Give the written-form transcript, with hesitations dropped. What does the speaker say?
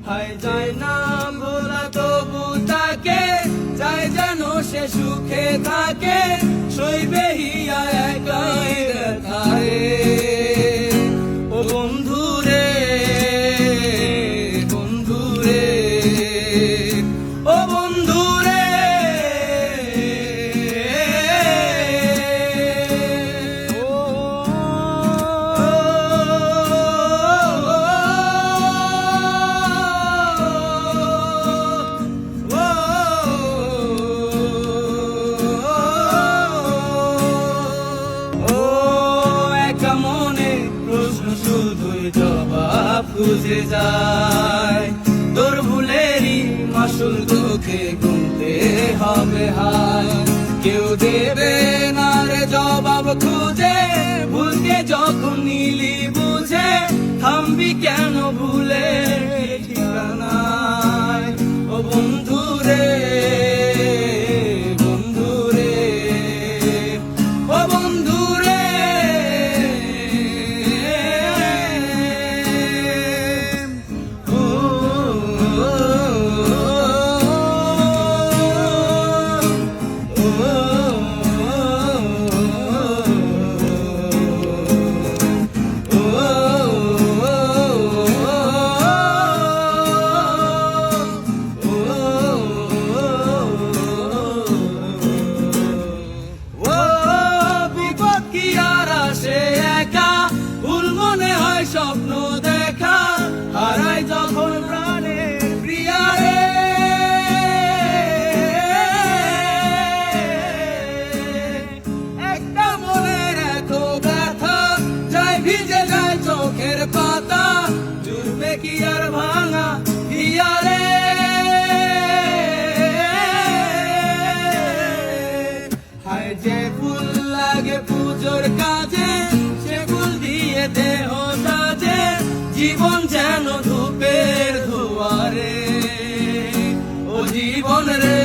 হায় যায় না ভোলা তবু তাকে, যায় যেন সে সুখে থাকে, সইবে হিয়া একাই ব্যথারে। ও বন্ধু রে, বন্ধু রে, ও বন্ধু রে। শুধুই জবাব খুঁজে যায়, তোর ভুলেরই মাসুল তোকে গুনতে হবে হায়। কেউ দেবে না রে জবাব খুঁজে, ভুলকে যখন নিলি বুঝে, থামবি কেন ভুলে ঠিকানায়। ও বন্ধু রে, বন্ধু রে, ও বন্ধু রে। স্বপ্ন দেখা হারাই যখন প্রাণের প্রিয়ারে, একটা মনের এত ব্যথা, যায় ভিজে যায় চোখের পাতা, জুড়বে কি আর ভাঙা হিয়ারে। হায় যে ফুল লাগে পুজোর কাজে, সে ফুল দিয়ে দেহ সাজে, জীবন যেন ধূপের দুয়ারে। ও জীবন রে,